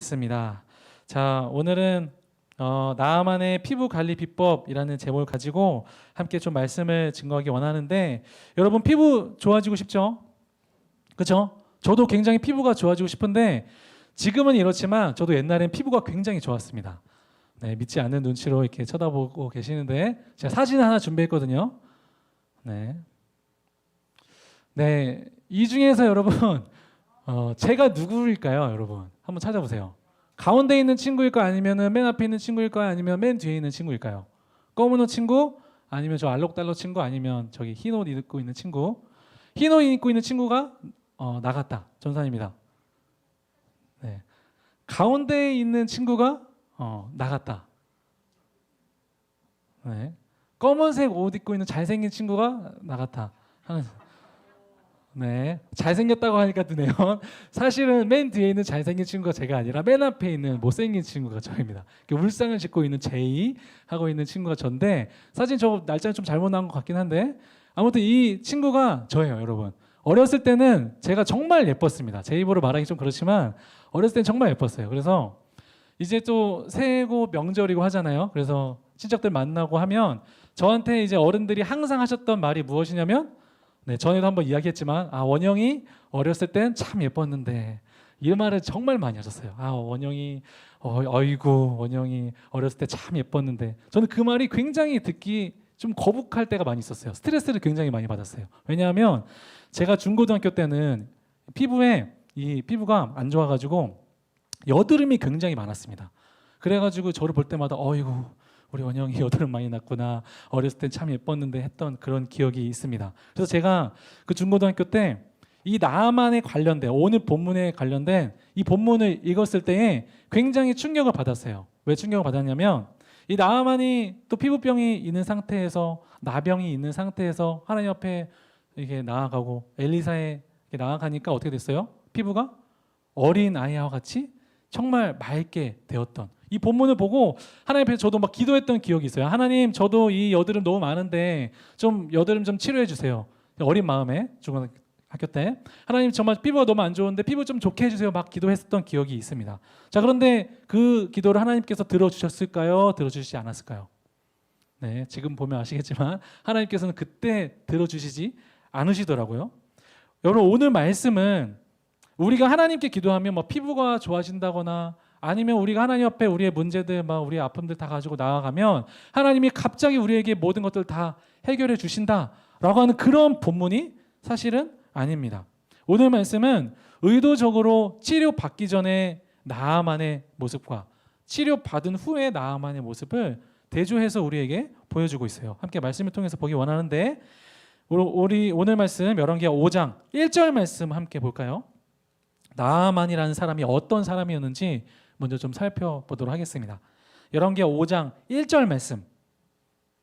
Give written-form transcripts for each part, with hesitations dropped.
있습니다. 자, 오늘은 나만의 피부 관리 비법이라는 제목을 가지고 함께 좀 말씀을 증거하기 원하는데, 여러분 피부 좋아지고 싶죠? 그렇죠? 저도 굉장히 피부가 좋아지고 싶은데 지금은 이렇지만 저도 옛날엔 피부가 굉장히 좋았습니다. 네, 믿지 않는 눈치로 이렇게 쳐다보고 계시는데 제가 사진 하나 준비했거든요. 네, 네, 이 중에서 여러분 제가 누구일까요, 여러분? 한번 찾아보세요. 가운데 있는 친구일까요? 아니면 맨 앞에 있는 친구일까요? 아니면 맨 뒤에 있는 친구일까요? 검은 옷 친구? 아니면 저 알록달록 친구? 아니면 저기 흰 옷 입고 있는 친구? 흰 옷 입고 있는 친구가 나갔다. 전산입니다. 네. 가운데에 있는 친구가 나갔다. 네. 검은색 옷 입고 있는 잘생긴 친구가 나갔다. 네, 잘생겼다고 하니까 드네요. 사실은 맨 뒤에 있는 잘생긴 친구가 제가 아니라 맨 앞에 있는 못생긴 친구가 저입니다. 울상을 싣고 있는 제이 하고 있는 친구가 전데, 사진 저 날짜는 좀 잘못 나온 것 같긴 한데 아무튼 이 친구가 저예요, 여러분. 어렸을 때는 제가 정말 예뻤습니다. 제 입으로 말하기 좀 그렇지만 어렸을 때는 정말 예뻤어요. 그래서 이제 또 새해고 명절이고 하잖아요. 그래서 친척들 만나고 하면 저한테 이제 어른들이 항상 하셨던 말이 무엇이냐면, 네, 전에도 한번 이야기했지만 원영이 어렸을 땐 참 예뻤는데, 이 말을 정말 많이 하셨어요. 원영이 어이구 원영이 어렸을 때 참 예뻤는데, 저는 그 말이 굉장히 듣기 좀 거북할 때가 많이 있었어요. 스트레스를 굉장히 많이 받았어요. 왜냐하면 제가 중고등학교 때는 피부가 안 좋아가지고 여드름이 굉장히 많았습니다. 그래가지고 저를 볼 때마다 어이구 우리 원영이 여드름 많이 났구나, 어렸을 때 참 예뻤는데 했던 그런 기억이 있습니다. 그래서 제가 그 중고등학교 때 이 나만에 관련된, 오늘 본문에 관련된 이 본문을 읽었을 때에 굉장히 충격을 받았어요. 왜 충격을 받았냐면, 이 나만이 또 피부병이 있는 상태에서, 나병이 있는 상태에서 하나님 앞에 이게 나아가고 엘리사에 나아가니까 어떻게 됐어요? 피부가 어린 아이와 같이 정말 맑게 되었던, 이 본문을 보고 하나님 앞에 저도 막 기도했던 기억이 있어요. 하나님, 저도 이 여드름 너무 많은데 좀 여드름 좀 치료해 주세요. 어린 마음에 중고등학교 때 하나님 정말 피부가 너무 안 좋은데 피부 좀 좋게 해주세요 막 기도했었던 기억이 있습니다. 자, 그런데 그 기도를 하나님께서 들어주셨을까요? 들어주시지 않았을까요? 네, 지금 보면 아시겠지만 하나님께서는 그때 들어주시지 않으시더라고요. 여러분, 오늘 말씀은 우리가 하나님께 기도하면 뭐 피부가 좋아진다거나 아니면 우리가 하나님 앞에 우리의 문제들, 막 우리의 아픔들 다 가지고 나아가면 하나님이 갑자기 우리에게 모든 것들 다 해결해 주신다라고 하는 그런 본문이 사실은 아닙니다. 오늘 말씀은 의도적으로 치료받기 전에 나아만의 모습과 치료받은 후에 나아만의 모습을 대조해서 우리에게 보여주고 있어요. 함께 말씀을 통해서 보기 원하는데, 우리 오늘 말씀 열왕기하 5장 1절 말씀 함께 볼까요? 나아만이라는 사람이 어떤 사람이었는지 먼저 좀 살펴보도록 하겠습니다. 열왕기하 5장 1절 말씀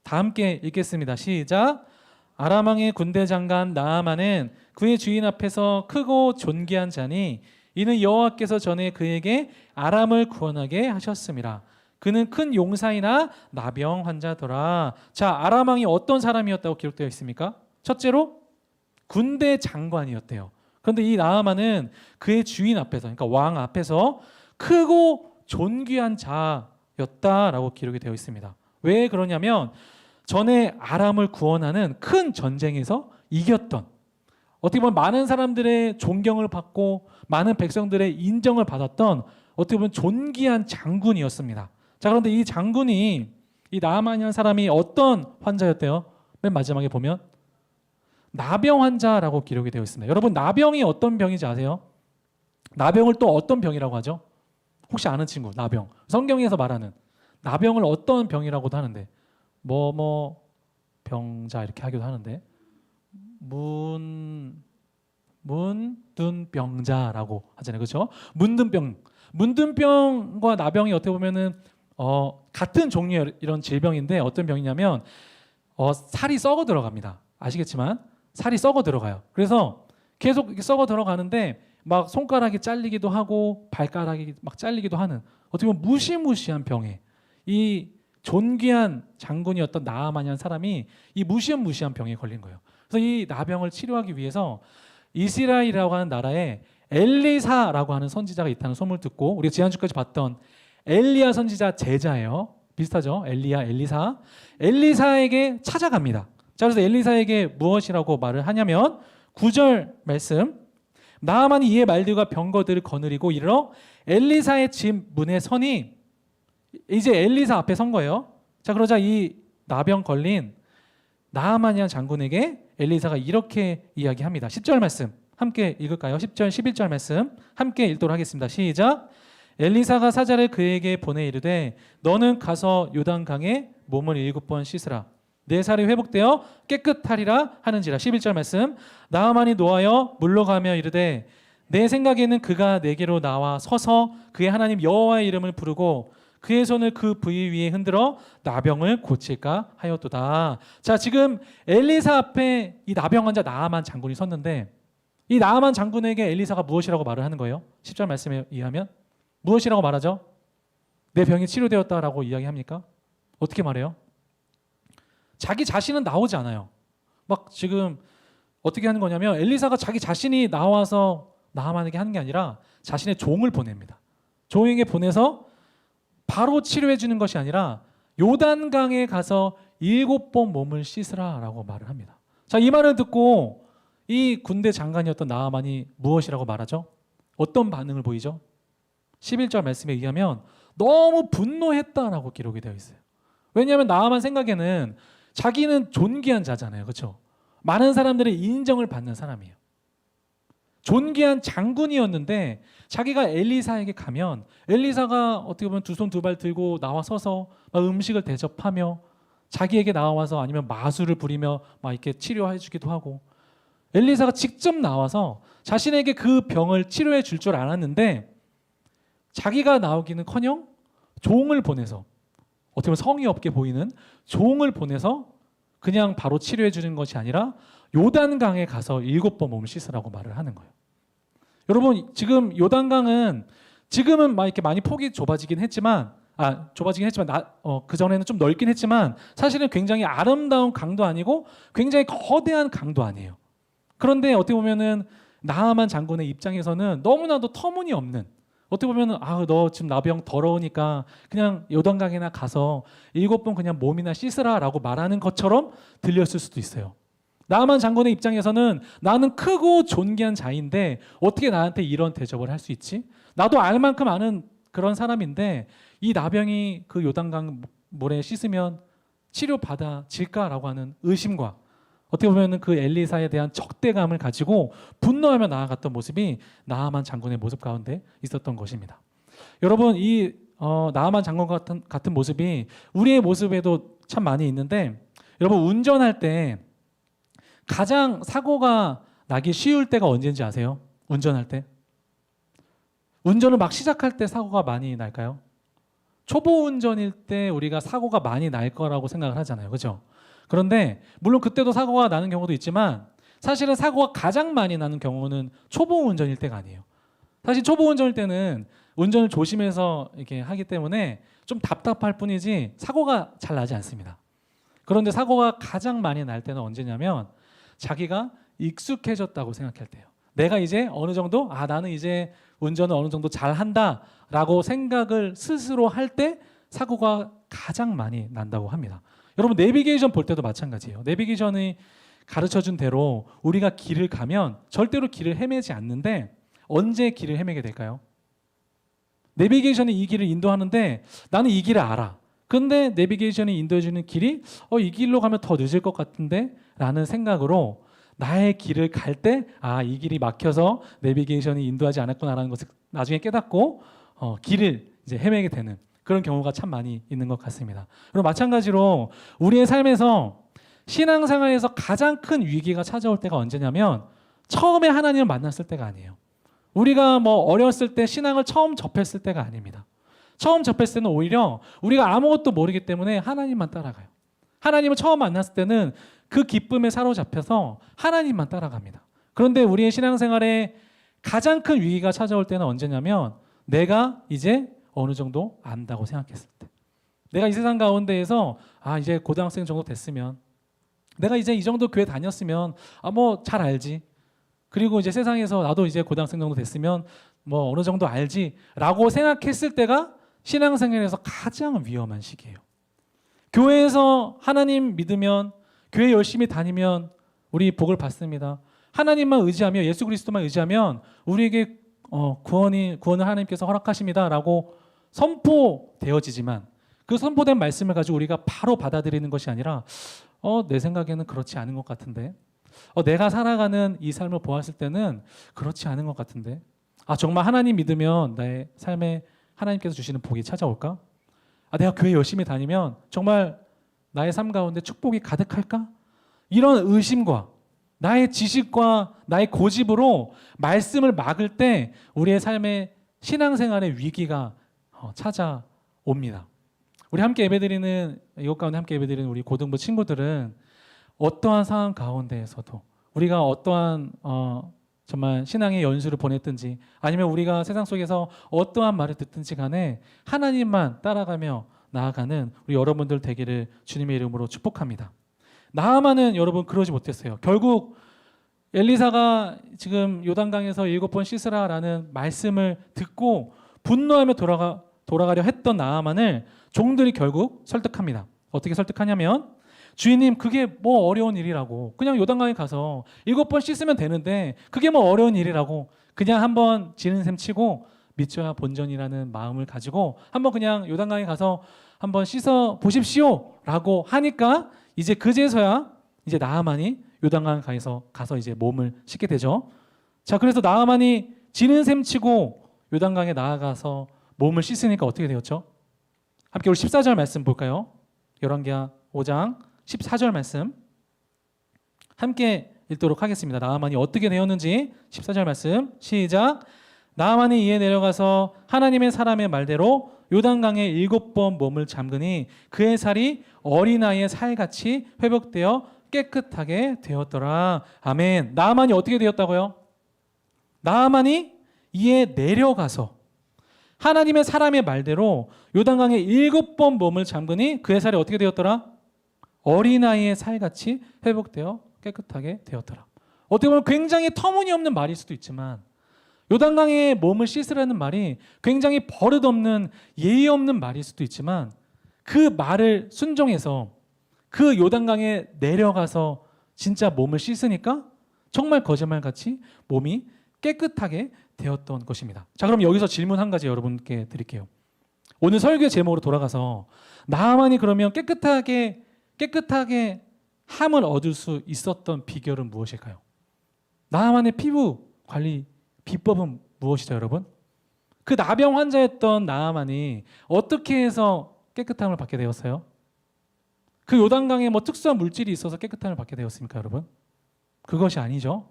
다 함께 읽겠습니다. 시작. 아람 왕의 군대 장관 나아만은 그의 주인 앞에서 크고 존귀한 자니 이는 여호와께서 전에 그에게 아람을 구원하게 하셨습니다. 그는 큰 용사이나 나병 환자더라. 자, 아람 왕이 어떤 사람이었다고 기록되어 있습니까? 첫째로 군대 장관이었대요. 그런데 이 나아만은 그의 주인 앞에서, 그러니까 왕 앞에서 크고 존귀한 자였다라고 기록이 되어 있습니다. 왜 그러냐면 전에 아람을 구원하는 큰 전쟁에서 이겼던, 어떻게 보면 많은 사람들의 존경을 받고 많은 백성들의 인정을 받았던 어떻게 보면 존귀한 장군이었습니다. 자, 그런데 이 장군이, 이 나아만이라는 사람이 어떤 환자였대요? 맨 마지막에 보면 나병 환자라고 기록이 되어 있습니다. 여러분, 나병이 어떤 병인지 아세요? 나병을 또 어떤 병이라고 하죠? 혹시 아는 친구? 나병. 성경에서 말하는 나병을 어떤 병이라고도 하는데, 병자 이렇게 하기도 하는데, 문둔병자라고 하잖아요. 그렇죠? 문둔병과 나병이 어떻게 보면은 같은 종류의 이런 질병인데, 어떤 병이냐면 살이 썩어 들어갑니다. 아시겠지만 살이 썩어 들어가요. 그래서 계속 이렇게 썩어 들어가는데 막 손가락이 잘리기도 하고 발가락이 막 잘리기도 하는, 어떻게 보면 무시무시한 병에, 이 존귀한 장군이었던 나아만이라는 사람이 이 무시무시한 병에 걸린 거예요. 그래서 이 나병을 치료하기 위해서 이스라엘이라고 하는 나라에 엘리사라고 하는 선지자가 있다는 소문을 듣고 우리가 지난주까지 봤던 엘리야 선지자 제자예요. 비슷하죠? 엘리야, 엘리사. 엘리사에게 찾아갑니다. 자, 그래서 엘리사에게 무엇이라고 말을 하냐면 9절 말씀. 나아만이 이에 말들과 병거들을 거느리고 이르러 엘리사의 집 문에 서니 이제 엘리사 앞에 선 거예요. 자, 그러자 이 나병 걸린 나아만이란 장군에게 엘리사가 이렇게 이야기합니다. 10절 말씀 함께 읽을까요? 10절, 11절 말씀 함께 읽도록 하겠습니다. 시작. 엘리사가 사자를 그에게 보내 이르되 너는 가서 요단강에 몸을 7번 씻으라. 내 살이 회복되어 깨끗하리라 하는지라. 11절 말씀. 나아만이 노하여 물러가며 이르되 내 생각에는 그가 내게로 나와 서서 그의 하나님 여호와의 이름을 부르고 그의 손을 그 부위 위에 흔들어 나병을 고칠까 하였도다. 자, 지금 엘리사 앞에 이 나병 환자 나아만 장군이 섰는데 이 나아만 장군에게 엘리사가 무엇이라고 말을 하는 거예요? 10절 말씀에 의하면 무엇이라고 말하죠? 내 병이 치료되었다라고 이야기합니까? 어떻게 말해요? 자기 자신은 나오지 않아요. 막 지금 어떻게 하는 거냐면 엘리사가 자기 자신이 나와서 나아만에게 하는 게 아니라 자신의 종을 보냅니다. 종에게 보내서 바로 치료해 주는 것이 아니라 요단강에 가서 7번 몸을 씻으라라고 말을 합니다. 자, 이 말을 듣고 이 군대 장관이었던 나아만이 무엇이라고 말하죠? 어떤 반응을 보이죠? 11절 말씀에 의하면 너무 분노했다라고 기록이 되어 있어요. 왜냐하면 나아만 생각에는 자기는 존귀한 자잖아요. 그렇죠? 많은 사람들의 인정을 받는 사람이에요. 존귀한 장군이었는데 자기가 엘리사에게 가면 엘리사가 어떻게 보면 두 손 두 발 들고 나와 서서 음식을 대접하며 자기에게 나와서 아니면 마술을 부리며 막 이렇게 치료해 주기도 하고 엘리사가 직접 나와서 자신에게 그 병을 치료해 줄 줄 알았는데 자기가 나오기는커녕 종을 보내서 어떻게 보면 성의 없게 보이는 종을 보내서 그냥 바로 치료해 주는 것이 아니라 요단강에 가서 7번 몸을 씻으라고 말을 하는 거예요. 여러분, 지금 요단강은 지금은 막 이렇게 많이 폭이 좁아지긴 했지만 그 전에는 좀 넓긴 했지만 사실은 굉장히 아름다운 강도 아니고 굉장히 거대한 강도 아니에요. 그런데 어떻게 보면은 나아만 장군의 입장에서는 너무나도 터무니없는 어떻게 보면은 너 지금 나병 더러우니까 그냥 요단강에나 가서 7번 그냥 몸이나 씻으라라고 말하는 것처럼 들렸을 수도 있어요. 나아만 장군의 입장에서는 나는 크고 존귀한 자인데 어떻게 나한테 이런 대접을 할 수 있지? 나도 알 만큼 아는 그런 사람인데 이 나병이 그 요단강 물에 씻으면 치료받아질까라고 하는 의심과 어떻게 보면 그 엘리사에 대한 적대감을 가지고 분노하며 나아갔던 모습이 나아만 장군의 모습 가운데 있었던 것입니다. 여러분, 이 나아만 장군 같은 모습이 우리의 모습에도 참 많이 있는데 여러분, 운전할 때 가장 사고가 나기 쉬울 때가 언제인지 아세요? 운전할 때? 운전을 막 시작할 때 사고가 많이 날까요? 초보 운전일 때 우리가 사고가 많이 날 거라고 생각을 하잖아요. 그렇죠? 그런데 물론 그때도 사고가 나는 경우도 있지만 사실은 사고가 가장 많이 나는 경우는 초보 운전일 때가 아니에요. 사실 초보 운전일 때는 운전을 조심해서 이렇게 하기 때문에 좀 답답할 뿐이지 사고가 잘 나지 않습니다. 그런데 사고가 가장 많이 날 때는 언제냐면 자기가 익숙해졌다고 생각할 때예요. 내가 이제 어느 정도 나는 이제 운전을 어느 정도 잘한다라고 생각을 스스로 할 때 사고가 가장 많이 난다고 합니다. 여러분, 내비게이션 볼 때도 마찬가지예요. 내비게이션이 가르쳐준 대로 우리가 길을 가면 절대로 길을 헤매지 않는데 언제 길을 헤매게 될까요? 내비게이션이 이 길을 인도하는데 나는 이 길을 알아. 근데 내비게이션이 인도해주는 길이 이 길로 가면 더 늦을 것 같은데 라는 생각으로 나의 길을 갈 때 이 길이 막혀서 내비게이션이 인도하지 않았구나라는 것을 나중에 깨닫고 길을 이제 헤매게 되는 그런 경우가 참 많이 있는 것 같습니다. 그리고 마찬가지로 우리의 삶에서 신앙생활에서 가장 큰 위기가 찾아올 때가 언제냐면 처음에 하나님을 만났을 때가 아니에요. 우리가 어렸을 때 신앙을 처음 접했을 때가 아닙니다. 처음 접했을 때는 오히려 우리가 아무것도 모르기 때문에 하나님만 따라가요. 하나님을 처음 만났을 때는 그 기쁨에 사로잡혀서 하나님만 따라갑니다. 그런데 우리의 신앙생활에 가장 큰 위기가 찾아올 때는 언제냐면 내가 이제 어느 정도 안다고 생각했을 때, 내가 이 세상 가운데에서 이제 고등학생 정도 됐으면, 내가 이제 이 정도 교회 다녔으면 잘 알지. 그리고 이제 세상에서 나도 이제 고등학생 정도 됐으면 뭐 어느 정도 알지라고 생각했을 때가 신앙생활에서 가장 위험한 시기예요. 교회에서 하나님 믿으면, 교회 열심히 다니면 우리 복을 받습니다. 하나님만 의지하며 예수 그리스도만 의지하면 우리에게 구원을 하나님께서 허락하십니다라고 선포되어지지만, 그 선포된 말씀을 가지고 우리가 바로 받아들이는 것이 아니라 내 생각에는 그렇지 않은 것 같은데, 내가 살아가는 이 삶을 보았을 때는 그렇지 않은 것 같은데, 정말 하나님 믿으면 나의 삶에 하나님께서 주시는 복이 찾아올까? 내가 교회 열심히 다니면 정말 나의 삶 가운데 축복이 가득할까? 이런 의심과 나의 지식과 나의 고집으로 말씀을 막을 때 우리의 삶에 신앙생활의 위기가 찾아옵니다. 우리 함께 예배드리는, 이곳 가운데 함께 예배드리는 우리 고등부 친구들은 어떠한 상황 가운데에서도 우리가 어떠한 정말 신앙의 연수를 보냈든지 아니면 우리가 세상 속에서 어떠한 말을 듣든지 간에 하나님만 따라가며 나아가는 우리 여러분들 되기를 주님의 이름으로 축복합니다. 나아만은 여러분 그러지 못했어요. 결국 엘리사가 지금 요단강에서 7번 씻으라라는 말씀을 듣고 분노하며 돌아가려 했던 나아만을 종들이 결국 설득합니다. 어떻게 설득하냐면, 주인님 그게 뭐 어려운 일이라고, 그냥 요단강에 가서 7번 씻으면 되는데 그게 뭐 어려운 일이라고, 그냥 한번 지는 셈 치고 믿져야 본전이라는 마음을 가지고 한번 그냥 요단강에 가서 한번 씻어 보십시오 라고 하니까, 이제 그제서야 이제 나아만이 요단강 가서 이제 몸을 씻게 되죠. 자, 그래서 나아만이 지는 셈 치고 요단강에 나아가서 몸을 씻으니까 어떻게 되었죠? 함께 우리 14절 말씀 볼까요? 열왕기하 5장 14절 말씀 함께 읽도록 하겠습니다. 나아만이 어떻게 되었는지 14절 말씀 시작. 나아만이 이에 내려가서 하나님의 사람의 말대로 요단강에 7번 몸을 잠그니 그의 살이 어린아이의 살같이 회복되어 깨끗하게 되었더라. 아멘. 나아만이 어떻게 되었다고요? 나아만이 이에 내려가서 하나님의 사람의 말대로 요단강에 7번 몸을 잠그니 그의 살이 어떻게 되었더라? 어린아이의 살같이 회복되어 깨끗하게 되었더라. 어떻게 보면 굉장히 터무니없는 말일 수도 있지만, 요단강에 몸을 씻으라는 말이 굉장히 버릇없는 예의 없는 말일 수도 있지만, 그 말을 순종해서 그 요단강에 내려가서 진짜 몸을 씻으니까 정말 거짓말같이 몸이 깨끗하게 되었던 것입니다. 자, 그럼 여기서 질문 한 가지 여러분께 드릴게요. 오늘 설교 제목으로 돌아가서 나아만이 그러면 깨끗하게 함을 얻을 수 있었던 비결은 무엇일까요? 나아만의 피부 관리 비법은 무엇이죠, 여러분? 그 나병 환자였던 나아만이 어떻게 해서 깨끗함을 받게 되었어요? 그 요단강에 뭐 특수한 물질이 있어서 깨끗함을 받게 되었습니까, 여러분? 그것이 아니죠.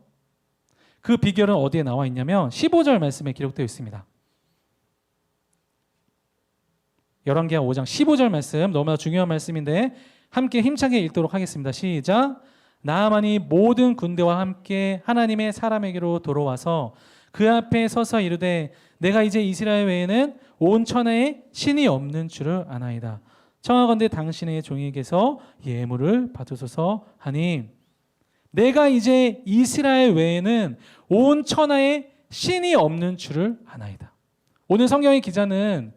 그 비결은 어디에 나와 있냐면 15절 말씀에 기록되어 있습니다. 열왕기하 5장 15절 말씀, 너무나 중요한 말씀인데 함께 힘차게 읽도록 하겠습니다. 시작. 나아만이 모든 군대와 함께 하나님의 사람에게로 돌아와서 그 앞에 서서 이르되 내가 이제 이스라엘 외에는 온 천하에 신이 없는 줄을 아나이다. 청하건대 당신의 종에게서 예물을 받으소서 하니, 내가 이제 이스라엘 외에는 온 천하에 신이 없는 줄을 아나이다. 오늘 성경의 기자는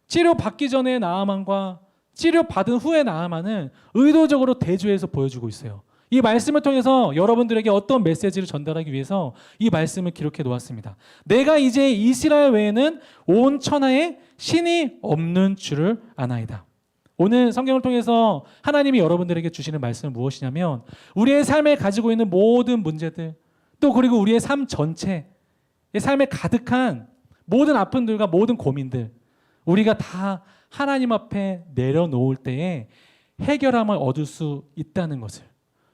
치료받기 전에 나아만과 치료받은 후에 나아만을 의도적으로 대조해서 보여주고 있어요. 이 말씀을 통해서 여러분들에게 어떤 메시지를 전달하기 위해서 이 말씀을 기록해 놓았습니다. 내가 이제 이스라엘 외에는 온 천하에 신이 없는 줄을 아나이다. 오늘 성경을 통해서 하나님이 여러분들에게 주시는 말씀은 무엇이냐면, 우리의 삶에 가지고 있는 모든 문제들, 또 그리고 우리의 삶 전체의 삶에 가득한 모든 아픔들과 모든 고민들, 우리가 다 하나님 앞에 내려놓을 때에 해결함을 얻을 수 있다는 것을,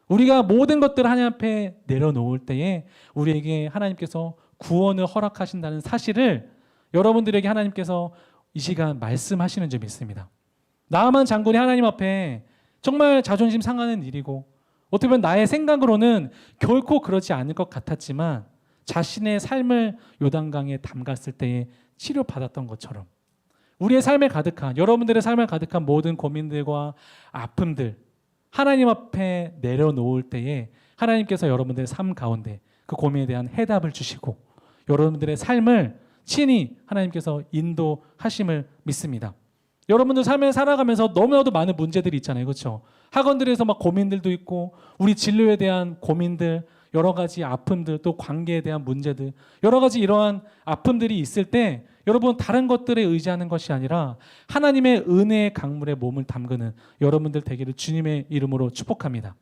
우리가 모든 것들을 하나님 앞에 내려놓을 때에 우리에게 하나님께서 구원을 허락하신다는 사실을 여러분들에게 하나님께서 이 시간 말씀하시는 점이 있습니다. 나아만 장군이 하나님 앞에 정말 자존심 상하는 일이고, 어떻게 보면 나의 생각으로는 결코 그렇지 않을 것 같았지만 자신의 삶을 요단강에 담갔을 때에 치료받았던 것처럼 우리의 삶에 가득한, 여러분들의 삶에 가득한 모든 고민들과 아픔들 하나님 앞에 내려놓을 때에 하나님께서 여러분들의 삶 가운데 그 고민에 대한 해답을 주시고 여러분들의 삶을 친히 하나님께서 인도하심을 믿습니다. 여러분들 삶을 살아가면서 너무나도 많은 문제들이 있잖아요. 그렇죠? 학원들에서 막 고민들도 있고 우리 진로에 대한 고민들, 여러 가지 아픔들, 또 관계에 대한 문제들, 여러 가지 이러한 아픔들이 있을 때 여러분 다른 것들에 의지하는 것이 아니라 하나님의 은혜의 강물에 몸을 담그는 여러분들 되기를 주님의 이름으로 축복합니다.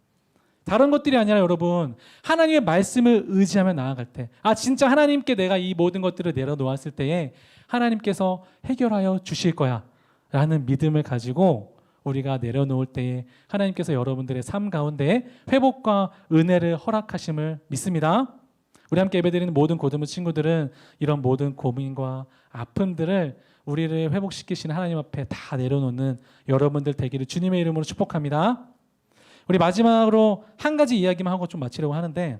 다른 것들이 아니라 여러분 하나님의 말씀을 의지하며 나아갈 때 진짜 하나님께 내가 이 모든 것들을 내려놓았을 때에 하나님께서 해결하여 주실 거야 라는 믿음을 가지고 우리가 내려놓을 때에 하나님께서 여러분들의 삶 가운데 회복과 은혜를 허락하심을 믿습니다. 우리 함께 예배드리는 모든 고등부 친구들은 이런 모든 고민과 아픔들을 우리를 회복시키시는 하나님 앞에 다 내려놓는 여러분들 되기를 주님의 이름으로 축복합니다. 우리 마지막으로 한 가지 이야기만 하고 좀 마치려고 하는데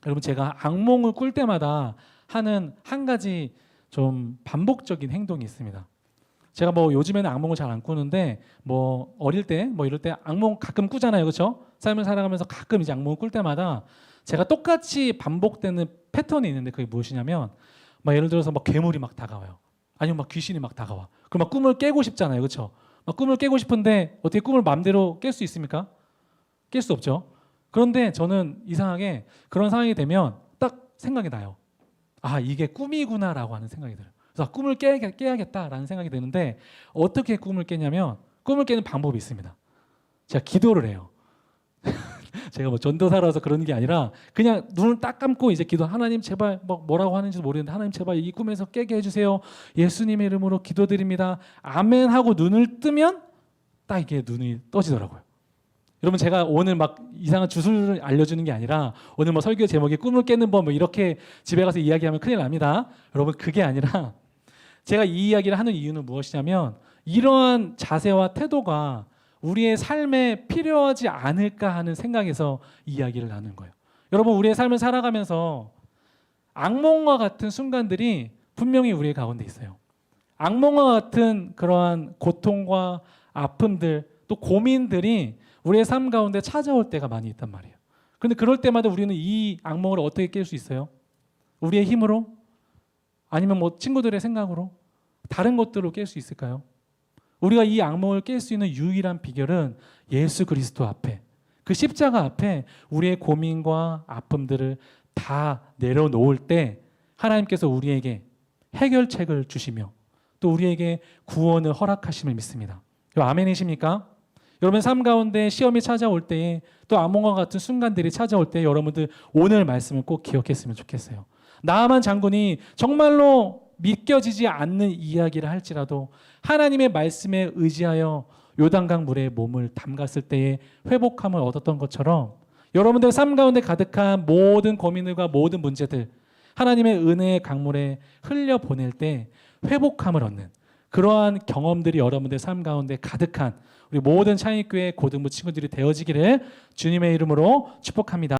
여러분 제가 악몽을 꿀 때마다 하는 한 가지 좀 반복적인 행동이 있습니다. 제가 뭐 요즘에는 악몽을 잘 안 꾸는데 뭐 어릴 때 뭐 이럴 때 악몽 가끔 꾸잖아요. 그렇죠? 삶을 살아가면서 가끔 이제 악몽을 꿀 때마다 제가 똑같이 반복되는 패턴이 있는데 그게 무엇이냐면 막 예를 들어서 막 괴물이 막 다가와요. 아니면 막 귀신이 막 다가와. 그럼 막 꿈을 깨고 싶잖아요. 그렇죠? 막 꿈을 깨고 싶은데 어떻게 꿈을 마음대로 깰 수 있습니까? 깰 수 없죠. 그런데 저는 이상하게 그런 상황이 되면 딱 생각이 나요. 이게 꿈이구나라고 하는 생각이 들어요. 그래서 꿈을 깨야겠다라는 생각이 드는데 어떻게 꿈을 깨냐면 꿈을 깨는 방법이 있습니다. 제가 기도를 해요. 제가 뭐 전도사라서 그런 게 아니라 그냥 눈을 딱 감고 이제 기도 하나님 제발 뭐라고 하는지도 모르겠는데 하나님 제발 이 꿈에서 깨게 해주세요. 예수님의 이름으로 기도드립니다. 아멘 하고 눈을 뜨면 딱 이게 눈이 떠지더라고요. 여러분 제가 오늘 막 이상한 주술을 알려주는 게 아니라 오늘 뭐 설교 제목이 꿈을 깨는 법 뭐 이렇게 집에 가서 이야기하면 큰일 납니다. 여러분 그게 아니라 제가 이 이야기를 하는 이유는 무엇이냐면 이러한 자세와 태도가 우리의 삶에 필요하지 않을까 하는 생각에서 이야기를 나누는 거예요. 여러분 우리의 삶을 살아가면서 악몽과 같은 순간들이 분명히 우리의 가운데 있어요. 악몽과 같은 그러한 고통과 아픔들 또 고민들이 우리의 삶 가운데 찾아올 때가 많이 있단 말이에요. 그런데 그럴 때마다 우리는 이 악몽을 어떻게 깰 수 있어요? 우리의 힘으로? 아니면 뭐 친구들의 생각으로? 다른 것들로 깰 수 있을까요? 우리가 이 악몽을 깰 수 있는 유일한 비결은 예수 그리스도 앞에 그 십자가 앞에 우리의 고민과 아픔들을 다 내려놓을 때 하나님께서 우리에게 해결책을 주시며 또 우리에게 구원을 허락하심을 믿습니다. 아멘이십니까? 여러분 삶 가운데 시험이 찾아올 때에 또 악몽과 같은 순간들이 찾아올 때 여러분들 오늘 말씀을 꼭 기억했으면 좋겠어요. 나아만 장군이 정말로 믿겨지지 않는 이야기를 할지라도 하나님의 말씀에 의지하여 요단강 물에 몸을 담갔을 때에 회복함을 얻었던 것처럼 여러분들 삶 가운데 가득한 모든 고민들과 모든 문제들 하나님의 은혜의 강물에 흘려보낼 때 회복함을 얻는 그러한 경험들이 여러분들 삶 가운데 가득한 우리 모든 창의교회 고등부 친구들이 되어지기를 주님의 이름으로 축복합니다.